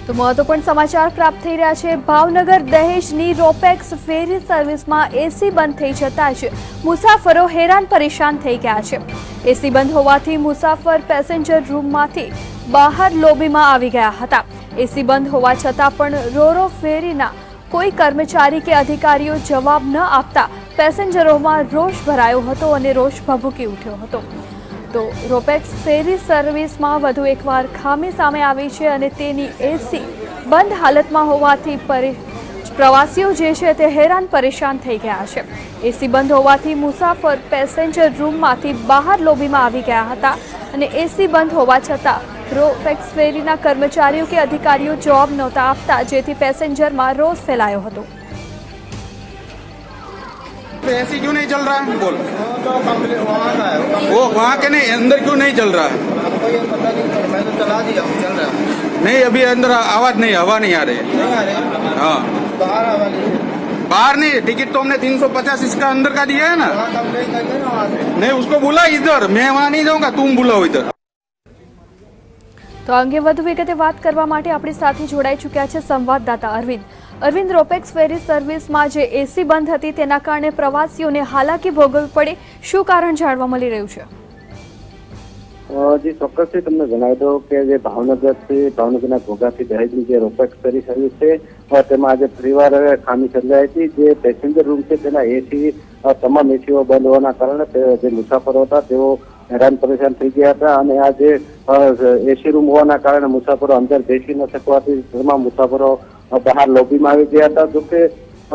તો મહત્વપૂર્ણ સમાચાર પ્રાપ્ત થઈ રહ્યા છે। ભાવનગર દહેજની રોપેક્સ ફેરી સર્વિસમાં એસી બંધ થઈ જતા જ મુસાફરો હેરાન પરેશાન થઈ ગયા છે। એસી બંધ હોવાથી મુસાફર પેસેન્જર રૂમમાંથી બહાર લોબીમાં આવી ગયા હતા। એસી બંધ હોવા છતાં પણ રોરો ફેરીના કોઈ કર્મચારી કે અધિકારીઓ જવાબ ન આપતા પેસેન્જરોમાં રોષ ભરાયો હતો અને રોષ ભભૂકી ઉઠ્યો હતો। તો રોપેક્સ ફેરી સર્વિસમાં વધુ એકવાર ખામી સામે આવી છે અને તેની એસી બંધ હાલતમાં હોવાથી પ્રવાસીઓ જે છે તે હેરાન પરેશાન થઈ ગયા છે। એસી બંધ હોવાથી મુસાફર પેસેન્જર રૂમમાંથી બહાર લોબીમાં આવી ગયા હતા અને એસી બંધ હોવા છતાં રોપેક્સ ફેરીના કર્મચારીઓ કે અધિકારીઓ જવાબ નહોતા આપતા, જેથી પેસેન્જરમાં रोष फैलायो હતો। ऐसी क्यों नहीं चल रहा है? बोल। वो वहाँ के नहीं, अंदर क्यों नहीं चल रहा है? आपको ये पता नहीं, मैं तो चला दिया, चल रहा है। नहीं, अभी अंदर आवाज नहीं, हवा नहीं आ रही है। नहीं आ रही? हाँ, बाहर हवा नहीं है। बाहर नहीं, टिकट तो हमने 350 इसका अंदर का दिया है ना। वहाँ कंप्लेन करके ना वहाँ से। नहीं, उसको बुला इधर, मैं वहाँ नहीं जाऊँगा, तुम बुलाओ इधर। તો અંગે વધુ વિગતે વાત કરવા માટે આપણી સાથે જોડાઈ ચૂક્યા છે સંવાદદાતા અરવિંદ। રોપેક્સ ફેરી સર્વિસમાં જે એસી બંધ હતી તેના કારણે પ્રવાસીઓને હાલાકી ભોગવવી પડી, શું કારણ જાણવા મળી રહ્યું છે? જી ચોક્કસથી તમને જણાવી દઉં કે જે ભાવનગરના ઘોઘાથી દહેજની જે રોપેક્સ ફેરી સર્વિસ છે તેમાં આજે ફરીવાર ખામી સર્જાઈ હતી। જે પેસેન્જર રૂમ છે તેના એસી તમામ એસીઓ બંધ હોવાના કારણે જે મુસાફરો હતા તેઓ હેરાન પરેશાન થઈ ગયા હતા અને આ જે એસી રૂમ હોવાના કારણે મુસાફરો અંદર બેસી ન શકવાથી તમામ મુસાફરો બહાર લોબીમાં આવી ગયા હતા। જોકે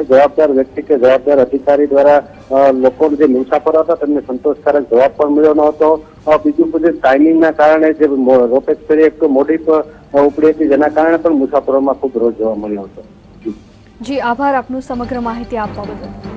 જવાબદાર વ્યક્તિ કે જવાબદાર અધિકારી દ્વારા લોકો જે મુસાફરો હતા તેમને સંતોષકારક જવાબ પણ મળ્યો ન હતો। બીજું બધું ટાઈમિંગના કારણે જે રોપેક્સ ફેરી એક મોડી ઉપડી હતી, જેના કારણે પણ મુસાફરોમાં ખૂબ રોષ જોવા મળ્યો હતો। જી આભાર આપનું સમગ્ર માહિતી આપવા બદલ।